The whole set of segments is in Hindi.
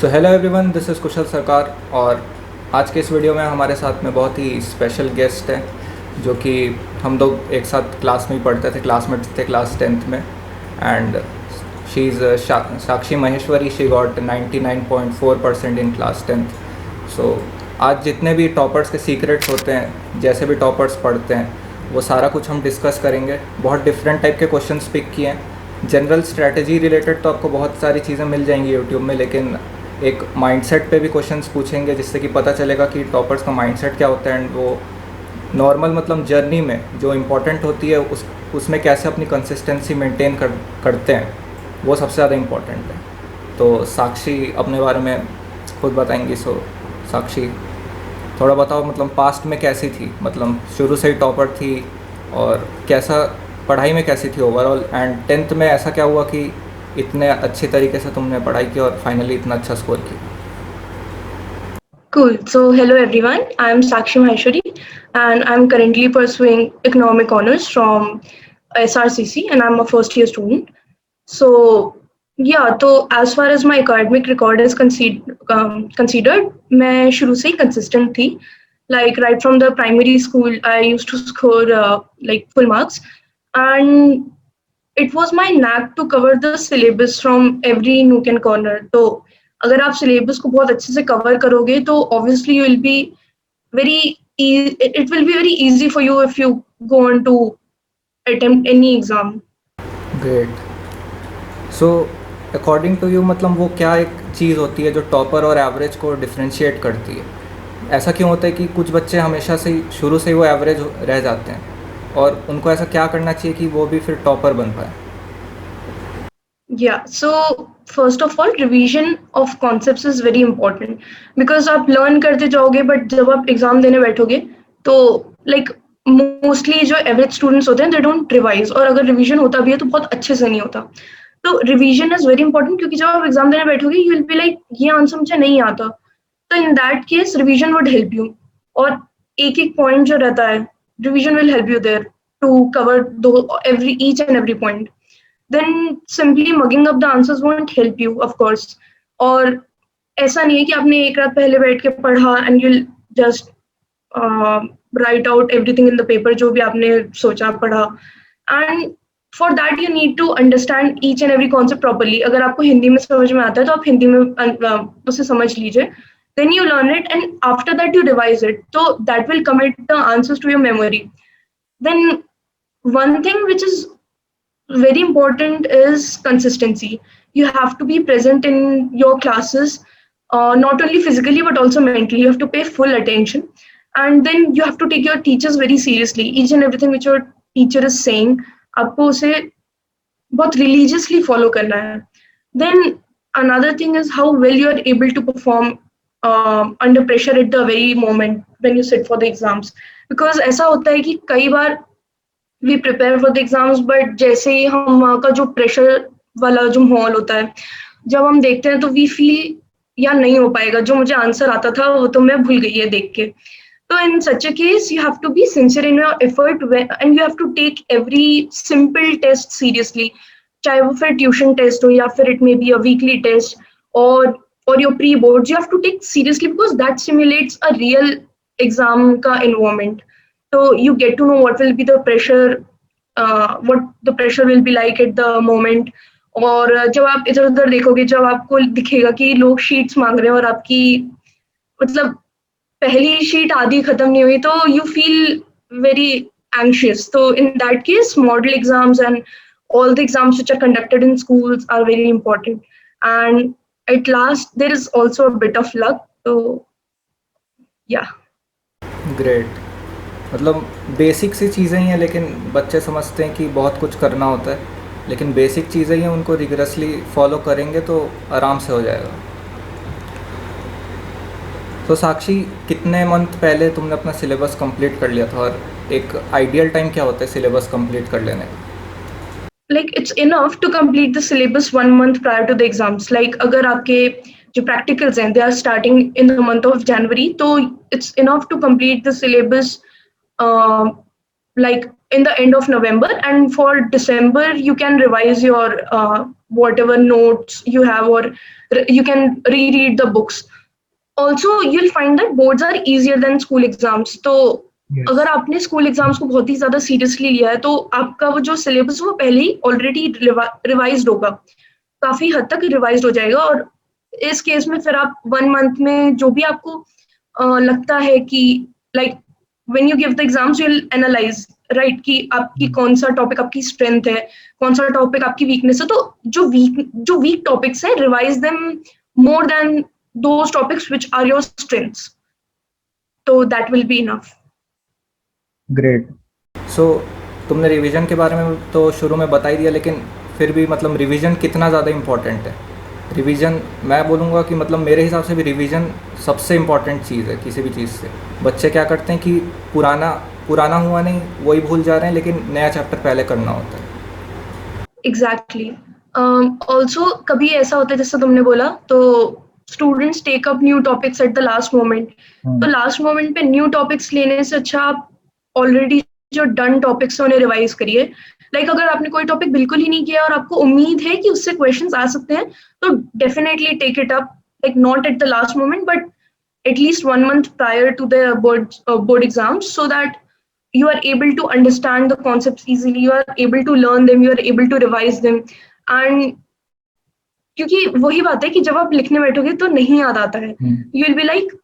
So hello everyone, this is Kushal Sarkar. और आज के इस वीडियो में हमारे साथ में बहुत ही स्पेशल गेस्ट है जो कि हम लोग एक साथ क्लास में ही पढ़ते थे, क्लासमेट्स थे क्लास 10th में। And she is Sakshi Maheshwari. She got 99.4% in class 10th। सो आज जितने भी टॉपर्स के सीक्रेट्स होते हैं, जैसे भी टॉपर्स पढ़ते हैं, वो सारा कुछ हम डिस्कस करेंगे। बहुत डिफरेंट टाइप के क्वेश्चंस पिक किए हैं। जनरल स्ट्रैटेजी रिलेटेड तो आपको बहुत सारी चीज़ें मिल जाएंगी यूट्यूब में, लेकिन एक माइंडसेट पे भी क्वेश्चंस पूछेंगे जिससे कि पता चलेगा कि टॉपर्स का माइंडसेट क्या होता है। एंड वो नॉर्मल मतलब जर्नी में जो इम्पोर्टेंट होती है उसमें कैसे अपनी कंसिस्टेंसी मेंटेन करते हैं, वो सबसे ज़्यादा इम्पोर्टेंट है। तो साक्षी अपने बारे में खुद बताएंगी। सो साक्षी, थोड़ा बताओ, मतलब पास्ट में कैसी थी, मतलब शुरू से ही टॉपर थी और कैसा पढ़ाई में कैसी थी ओवरऑल, एंड 10th में ऐसा क्या हुआ कि इतने अच्छे तरीके से तुमने पढ़ाई की और फाइनली इतना अच्छा स्कोर किया। Cool. So, hello everyone. I'm Sakshi Maheshwari and I'm currently pursuing economic honors from SRCC and I'm a first year student. So, yeah, so as far as my academic record is considered, मैं शुरू से ही consistent थी. Like right from the primary school, I used to score like full marks, and it was my knack to cover the syllabus from every nook and corner. तो अगर आप syllabus को बहुत अच्छे से cover करोगे तो obviously you will be very it will be very easy for you if you go on to attempt any exam. Great. So according to you, मतलब वो क्या एक चीज़ होती है जो टॉपर और एवरेज को डिफरेंशिएट करती है? ऐसा क्यों होता है कि कुछ बच्चे हमेशा से ही शुरू से ही वो एवरेज रह जाते हैं, और उनको ऐसा क्या करना चाहिए कि वो भी फिर टॉपर बन पाए? Yeah, so first of all, revision of concepts is very important because आप learn करते जाओगे but जब आप exam देने बैठोगे तो like mostly जो average students होते हैं they don't revise, और अगर revision होता भी है तो बहुत अच्छे से नहीं होता। तो revision is very important क्योंकि जब आप exam देने बैठोगे you will be like ये आंसर मुझे नहीं आता, तो in that case revision would help you। और एक एक point जो रहता है revision will help you there to cover every each and every point। then simply mugging up the answers won't help you, of course। और ऐसा नहीं है कि आपने एक रात पहले बैठ के पढ़ा and you'll just write out everything in the paper जो भी आपने सोचा पढ़ा। and for that you need to understand each and every concept properly। अगर आपको हिंदी में समझ में आता है तो आप हिंदी में उसे समझ लीजिए, then you learn it and after that you revise it, so that will commit the answers to your memory। then one thing which is very important is consistency। You have to be present in your classes, not only physically but also mentally. You have to pay full attention, and then you have to take your teachers very seriously। Each and everything which your teacher is saying, आपको उसे बहुत religiously follow करना है। Then another thing is how well you are able to perform under pressure at the very moment when you sit for the exams। Because ऐसा होता है कि कई बार we prepare for the exams but जैसे ही हम वहाँ का जो प्रेशर वाला जो माहौल होता है जब हम देखते हैं तो वी फील या नहीं हो पाएगा, जो मुझे आंसर आता था वो तो मैं भूल गई है देख के। तो in such a case you have to be sincere in your effort and you have to take every simple test seriously, चाहे वो फिर ट्यूशन टेस्ट हो या फिर it may be a weekly test और your pre boards, you have to take seriously because that simulates a real exam का environment. so you get to know what will be the pressure, what the pressure will be like at the moment। और जब आप इधर उधर देखोगे जब आपको दिखेगा कि लोग शीट्स मांग रहे हैं और आपकी मतलब पहली शीट आधी खत्म नहीं हुई तो you feel very anxious। So in that case model exams and all the exams which are conducted in schools are very important, and at last there is also a bit of luck। So yeah। Great. मतलब बेसिक सी चीज़ें ही हैं, लेकिन बच्चे समझते हैं कि बहुत कुछ करना होता है, लेकिन बेसिक चीज़ें ही हैं, उनको रिगरसली फॉलो करेंगे तो आराम से हो जाएगा। तो साक्षी, कितने मंथ पहले तुमने अपना सिलेबस कंप्लीट कर लिया था, और एक आइडियल टाइम क्या होता है सिलेबस कंप्लीट कर लेने का? like it's enough to complete the syllabus 1 month prior to the exams। like अगर आपके जो practicals हैं they are starting in the month of January, तो it's enough to complete the syllabus uh, like in the end of November, and for December you can revise your whatever notes you have or you can reread the books. Also you'll find that boards are easier than school exams. तो Yes. अगर आपने स्कूल एग्जाम्स को बहुत ही ज्यादा सीरियसली लिया है तो आपका वो जो सिलेबस वो पहले ही ऑलरेडी रिवाइज्ड होगा, काफी हद तक रिवाइज्ड हो जाएगा। और इस केस में फिर आप 1 मंथ में जो भी आपको लगता है कि like when you give the exams you will analyse right कि आपकी कौन सा टॉपिक आपकी स्ट्रेंथ है, कौन सा टॉपिक आपकी वीकनेस है। तो जो वीक टॉपिक्स है revise them more than those topics which are your strengths, तो that will be enough. Great. So तुमने रिवीजन के बारे में तो शुरू में बता ही दिया, लेकिन फिर भी मतलब रिवीजन कितना ज़्यादा इम्पोर्टेंट है? रिवीजन मैं बोलूँगा कि मतलब मेरे हिसाब से भी रिवीजन सबसे इम्पॉर्टेंट चीज़ है किसी भी चीज़ से। बच्चे क्या करते हैं कि पुराना हुआ नहीं वही भूल जा रहे हैं, लेकिन नया चैप्टर पहले करना होता है। एग्जैक्टली। ऑल्सो कभी ऐसा होता है जैसे तुमने बोला, तो students take up new topics at the last moment. तो लास्ट मोमेंट पे न्यू टॉपिक्स लेने से अच्छा आप ऑलरेडी जो डन टॉपिक्स है उन्हें रिवाइज करिए। लाइक अगर आपने कोई टॉपिक बिल्कुल ही नहीं किया और आपको उम्मीद है कि उससे क्वेश्चंस आ सकते हैं, तो definitely take it up, like not at the last moment but at least 1 month prior to the board exams, so that you are able to understand the concepts easily, you are able to learn them, you are able to revise them. And क्योंकि वही बात है कि जब आप लिखने बैठोगे तो नहीं याद आता है, you will be like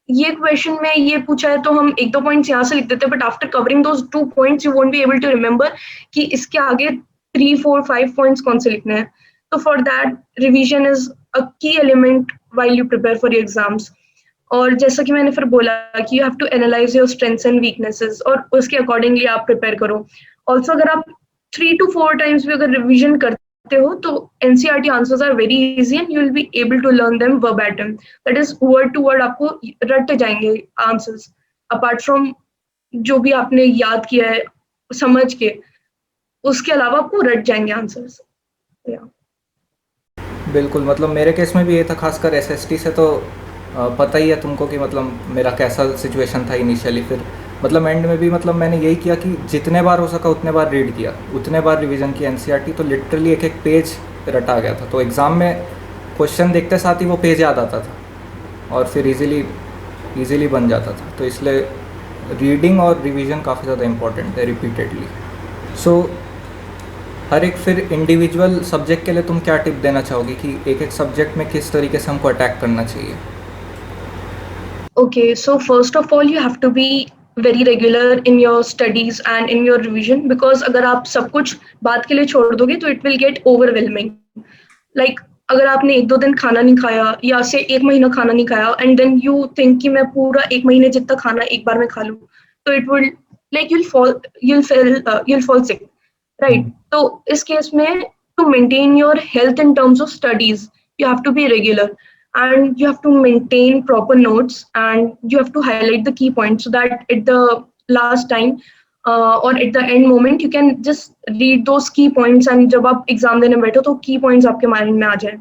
ये क्वेश्चन में ये पूछा है तो हम 1-2 पॉइंट्स यहाँ से लिख देते हैं, but after covering those 2 points you won't be able to remember कि इसके आगे 3, 4, 5 पॉइंट्स कौन से लिखने हैं। तो for that revision is a key element while you prepare for your exams. और जैसा कि मैंने फिर बोला कि you have to analyse your strengths and weaknesses और उसके अकॉर्डिंगली आप प्रिपेयर करो। ऑल्सो अगर आप 3 to 4 टाइम्स भी अगर रिविजन करते हो तो NCERT answers are very easy and you will be able to learn them verbatim, that is word to word आपको रट जाएंगे आंसर्स, अपार्ट फ्रॉम जो भी आपने याद किया है समझ के, उसके अलावा आपको रट जाएंगे आंसर्स। बिल्कुल, मतलब मेरे केस में भी ये था, खासकर एसएसटी से तो पता ही है तुमको कि मतलब मेरा कैसा सिचुएशन था इनिशियली। फिर मतलब एंड में भी मतलब मैंने यही किया कि जितने बार हो सका उतने बार रीड किया, उतने बार रिवीजन किया एनसीईआरटी, तो लिटरली एक एक पेज रटा गया था। तो एग्ज़ाम में क्वेश्चन देखते साथ ही वो पेज याद आता था और फिर इजीली बन जाता था। तो इसलिए रीडिंग और रिवीजन काफ़ी ज़्यादा इम्पॉर्टेंट है रिपीटेडली। सो हर एक फिर इंडिविजुअल सब्जेक्ट के लिए तुम क्या टिप देना चाहोगी कि एक सब्जेक्ट में किस तरीके से हमको अटैक करना चाहिए? Okay, so first of all, you have to be very regular in your studies and in your revision, because अगर आप सब कुछ बात के लिए छोड़ दोगे तो it will get overwhelming. Like अगर आपने 1-2 दिन खाना नहीं खाया या से 1 महीना खाना नहीं खाया and then you think कि मैं पूरा 1 महीने जितना खाना एक बार में खा लूँ, तो it will like you'll fall sick, right? तो इस केस में to maintain your health in terms of studies, you have to be regular. And you have to maintain proper notes and you have to highlight the key points so that at the last time or at the end moment you can just read those key points and जब आप एग्जाम देने बैठो तो key points आपके माइंड में आ जाए.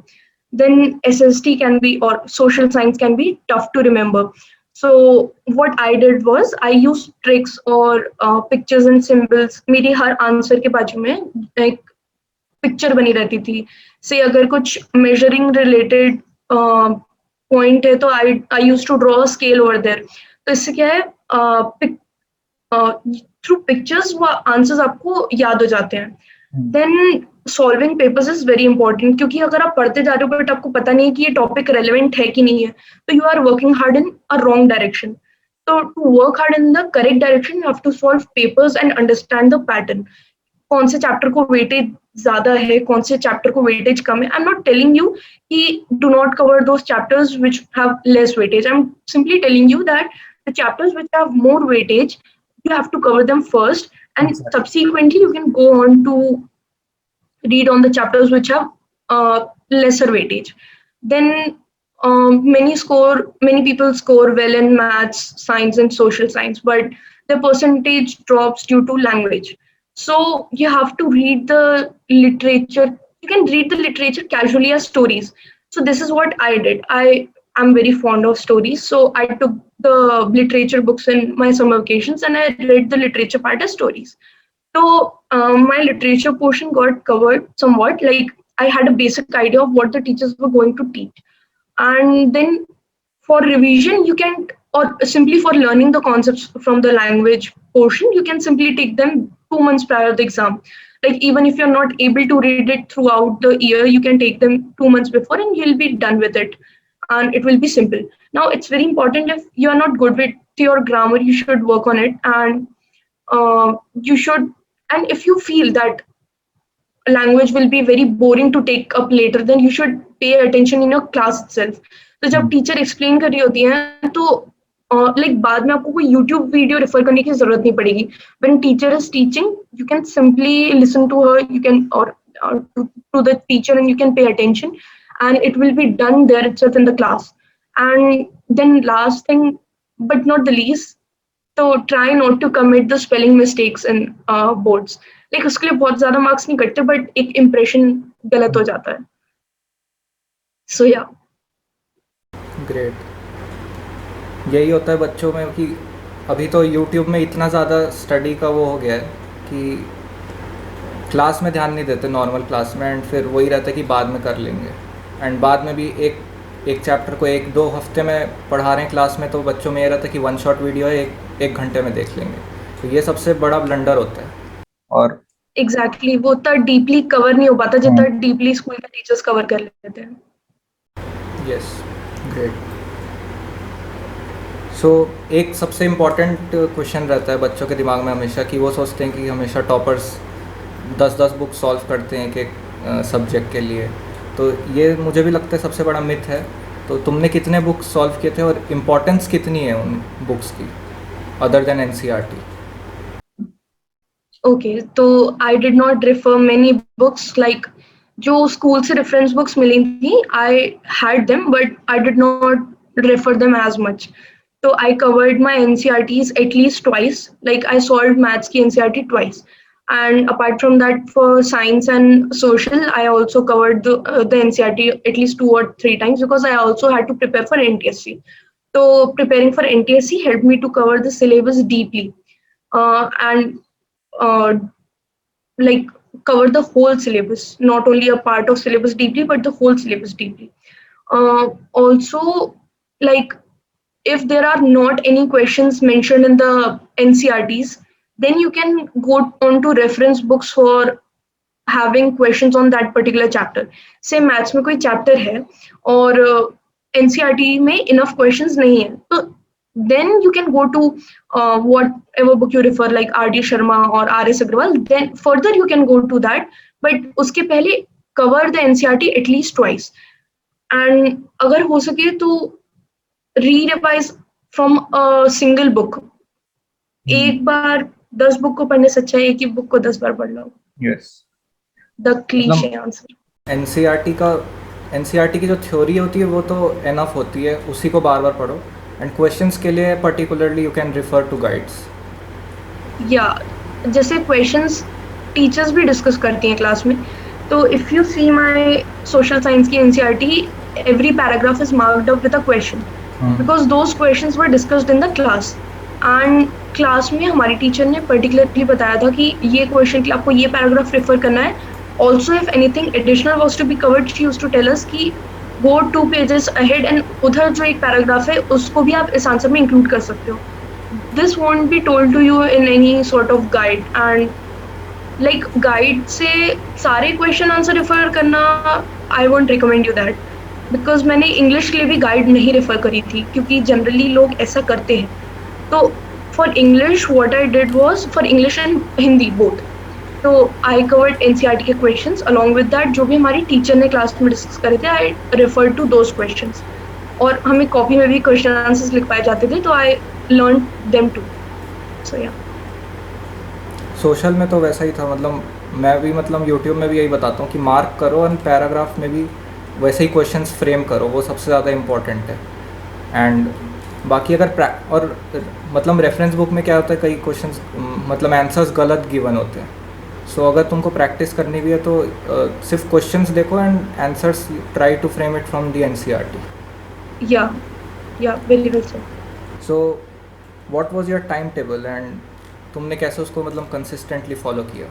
Then SST can be or social science can be tough to remember. So what I did was I used tricks or pictures and symbols. मेरी हर आंसर के बाजू में एक पिक्चर बनी रहती थी. से अगर कुछ measuring related पॉइंट है तो I use to draw scale over there. तो इससे क्या है, थ्रू पिक्चर्स वो आंसर्स आपको याद हो जाते हैं. Then solving papers is very important, क्योंकि अगर आप पढ़ते जा रहे हो बट आपको पता नहीं है कि ये टॉपिक रेलेवेंट है कि नहीं है, तो you are working hard in a wrong direction. तो to work hard in the correct direction you have to solve papers and understand the pattern. कौन से चैप्टर को वेटेज ज्यादा है, कौन से चैप्टर को वेटेज कम है. I am not telling you कि do not cover those chapters which have less weightage. I am simply telling you that the chapters which have more weightage you have to cover them first and subsequently you can go on to read on the chapters which have lesser weightage. Then many people score well in maths, science and social science, but the percentage drops due to language. So you have to read the literature. You can read the literature casually as stories. So this is what I did. I'm very fond of stories, so I took the literature books in my summer vacations and I read the literature part as stories. So my literature portion got covered somewhat. Like I had a basic idea of what the teachers were going to teach. And then for revision, you can, or simply for learning the concepts from the language portion, you can simply take them 2 months prior to the exam. Like even if you're not able to read it throughout the year, you can take them 2 months before and you'll be done with it. And it will be simple. Now, it's very important if you are not good with your grammar, you should work on it. And you should, and if you feel that language will be very boring to take up later, then you should pay attention in your class itself. तो जब टीचर एक्सप्लेन कर रही होती हैं तो लाइक बाद में आपको कोई यूट्यूब वीडियो रेफर करने की जरूरत नहीं पड़ेगी. When teacher is teaching you can simply listen to her, you can और to the teacher, and you can pay attention and it will be done there itself in the class. And then last thing but not the least, तो try not to commit the spelling mistakes in boards. Like उसके लिए बहुत ज्यादा मार्क्स नहीं कटते बट एक इम्प्रेशन गलत हो जाता है. So yeah. ग्रेट. यही होता है बच्चों में कि अभी तो यूट्यूब में इतना ज़्यादा स्टडी का वो हो गया है कि क्लास में ध्यान नहीं देते नॉर्मल क्लास में, एंड फिर वही रहता है कि बाद में कर लेंगे. एंड बाद में भी एक चैप्टर को 1-2 हफ्ते में पढ़ा रहे हैं क्लास में, तो बच्चों में ये रहता है कि 1 शॉट वीडियो है, एक घंटे में देख लेंगे. तो ये सबसे बड़ा ब्लंडर होता है. और एग्जैक्टली वो इतना डीपली कवर नहीं हो पाता जितना डीपली स्कूल के टीचर्स कवर कर लेते हैं. Yes, great. सो एक सबसे इम्पॉर्टेंट क्वेश्चन रहता है बच्चों के दिमाग में हमेशा कि वो सोचते हैं कि हमेशा टॉपर्स 10-10 बुक सॉल्व करते हैं एक सब्जेक्ट के लिए. तो ये मुझे भी लगता है सबसे बड़ा मिथ है. तो तुमने कितने बुक सॉल्व किए थे और इम्पोर्टेंस कितनी है उन बुक्स की अदर देन एनसीईआरटी? ओके, तो I did not refer many books. Like जो स्कूल से रेफरेंस बुक्स मिली थी, I had them but I did not refer them as much. So I covered my NCERTs at least twice. Like I solved maths ki NCERT twice. And apart from that, for science and social, I also covered the NCERT at least 2 or 3 times because I also had to prepare for NTSC. So preparing for NTSC helped me to cover the syllabus deeply and like cover the whole syllabus, not only a part of syllabus deeply, but the whole syllabus deeply. Also, like if there are not any questions mentioned in the NCERTs, then you can go on to reference books for having questions on that particular chapter. Say maths में कोई chapter है और NCERT में enough questions नहीं है, तो then you can go to whatever book you refer, like R.D. Sharma or R.S. Agrawal. Then further you can go to that, but उसके पहले cover the NCERT at least twice. And अगर हो सके तो re-revise from a single book. एक बार 10 बुक को पढ़ने से अच्छा है एक ही बुक को 10 बार पढ़ लो. Yes, the cliche answer. NCERT की जो थ्योरी होती है वो तो एनफ होती है, उसी को बार बार पढ़ो. एंड क्वेश्चंस के लिए particularly you can refer to guides. या जैसे क्वेश्चंस टीचर्स भी डिस्कस करती हैं क्लास में. तो if you see my social science की NCERT, every paragraph is marked up with a question. Because those questions were discussed in the class. And class में हमारी टीचर ने पर्टिकुलरली बताया था कि ये क्वेश्चन के लिए आपको ये पैराग्राफ रेफर करना है. Also if anything additional was to be covered, she used to tell us कि गो 2 pages ahead एंड उधर जो एक पैराग्राफ है उसको भी आप इस आंसर में इंक्लूड कर सकते हो. This won't be told to you in any sort of guide. And like guide से सारे क्वेश्चन आंसर रेफर करना, I won't recommend you that. Because मैंने इंग्लिश के लिए भी गाइड नहीं रेफर करी थी क्योंकि जनरली लोग ऐसा करते हैं. तो for English what I did was, for English and Hindi both, तो आई कवर्ड एनसीईआरटी के क्वेश्चंस अलॉन्ग विद दैट जो भी हमारी टीचर ने क्लास में डिस्कस करे थे. I refer to those questions. और हमें कॉपी में भी क्वेश्चन आंसर्स लिख पाए जाते थे, तो आई लर्न देम टू. सो या सोशल में तो वैसा ही था. मतलब मैं भी यूट्यूब में भी यही बताता हूँ कि मार्क करो एंड पैराग्राफ में भी वैसे ही क्वेश्चंस फ्रेम करो, वो सबसे ज़्यादा इम्पोर्टेंट है. एंड बाकी अगर रेफरेंस बुक में क्या होता है, कई क्वेश्चंस आंसर्स गलत गिवन होते हैं. सो अगर तुमको प्रैक्टिस करनी भी है तो सिर्फ क्वेश्चंस देखो and answers try to frame it from the NCERT. Yeah very well said. So what was your time table and तुमने कैसे उसको कंसिस्टेंटली फॉलो किया?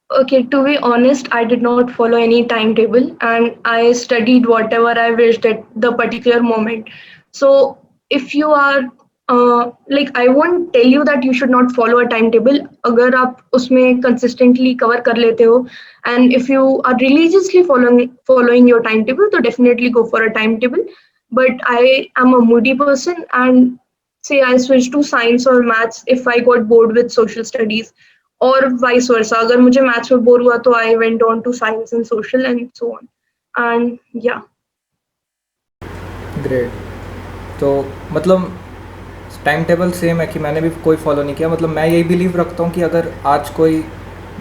Okay, to be honest, I did not follow any timetable and I studied whatever I wished at the particular moment. So, if you are like, I won't tell you that you should not follow a timetable. अगर आप उसमें consistently cover कर लेते हो, and if you are religiously following your timetable, तो definitely go for a timetable. But I am a moody person, and say I switch to science or maths if I got bored with social studies, और वाइस वर्सा अगर मुझे मैथ्स में बोर हुआ तो I went on to science and social and so on and या ग्रेट। तो मतलब टाइम टेबल सेम है कि मैंने भी कोई फॉलो नहीं किया। मतलब मैं यही बिलीव रखता हूँ कि अगर आज कोई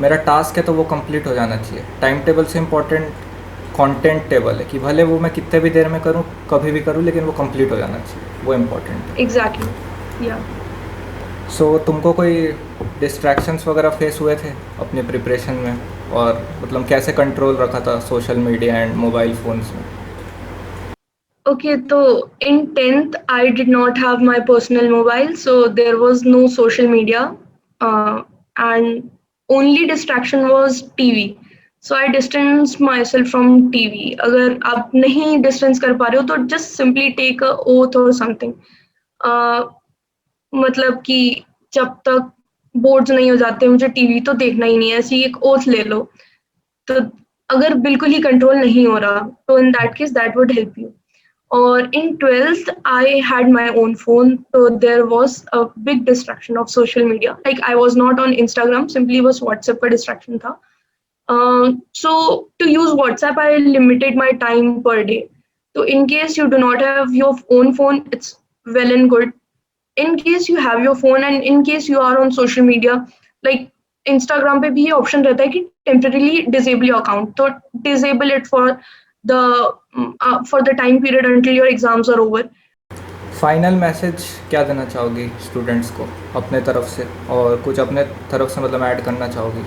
मेरा टास्क है तो वो कंप्लीट हो जाना चाहिए। टाइम टेबल से इम्पोर्टेंट कंटेंट टेबल है कि भले वो मैं कितने भी देर में करूँ, कभी भी करूँ, लेकिन वो कंप्लीट हो जाना चाहिए, वो इम्पोर्टेंट है। एग्जैक्टली या सो तुमको कोई डिस्ट्रैक्शंस वगैरह फेस हुए थे अपने प्रिपरेशन में, और मतलब कैसे कंट्रोल रखा था social media and mobile phones में? okay, so in 10th I did not have my personal mobile, so there was no social media, and only distraction was TV. So I distanced myself from TV. अगर आप नहीं distance कर पा रहे हो तो just simply take a oath or something. मतलब कि जब तक बोर्ड्स नहीं हो जाते मुझे टीवी तो देखना ही नहीं है, ऐसी एक ओथ ले लो। तो अगर बिल्कुल ही कंट्रोल नहीं हो रहा तो in that case that would help you. और in 12th I had my own phone, तो there was a big distraction of social media. Like I was not on Instagram, simply बस व्हाट्सएप का डिस्ट्रैक्शन था। So to use WhatsApp, I limited my time per day. So in case you do not have your own phone, it's well and good. In case you have your phone and in case you are on social media, like Instagram पे भी ये option रहता है कि temporarily disable your account, तो disable it the for the time period until your exams are over. Final message क्या देना चाहोगी स्टूडेंट्स को अपने तरफ से, और कुछ अपने तरफ से मतलब ऐड करना चाहोगी?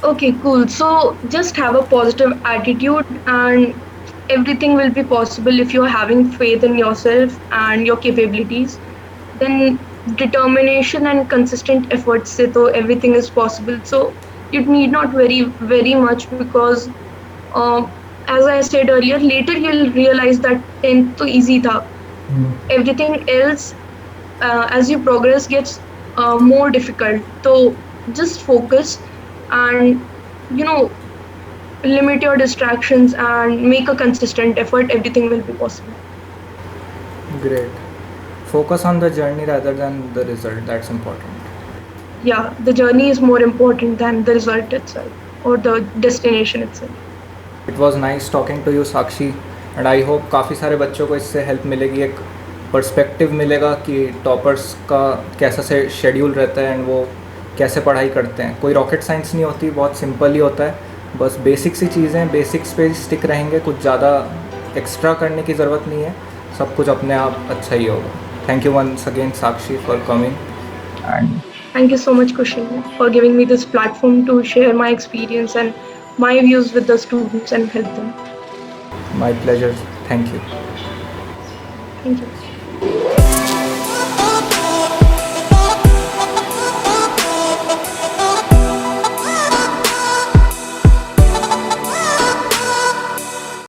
Okay, cool. So just have a positive attitude and everything will be possible if you're having faith in yourself and your capabilities. Then determination and consistent efforts se to everything is possible. So you need not worry very much because uh, as I said earlier, later you'll realize that 10th to easy tha. Everything else as you progress gets more difficult. So just focus and you know limit your distractions and make a consistent effort, everything will be possible. Great. Focus on the journey rather than the result. That's important. Yeah, the journey is more important than the result itself or the destination itself. It was nice talking to you, Sakshi, and I hope काफ़ी सारे बच्चों को इससे हेल्प मिलेगी, एक पर्सपेक्टिव मिलेगा कि टॉपर्स का कैसा से शेड्यूल रहता है एंड वो कैसे पढ़ाई करते हैं। कोई रॉकेट साइंस नहीं होती, बहुत सिंपल ही होता है। बस बेसिक सी चीज़ें, बेसिक्स पे स्टिक रहेंगे, कुछ ज़्यादा एक्स्ट्रा करने की ज़रूरत नहीं है, सब कुछ अपने आप अच्छा ही होगा। Thank you once again Sakshi for coming, and Thank you so much, Kushin, for giving me this platform to share my experience and my views with the students and help them. My pleasure. Thank you. Thank you.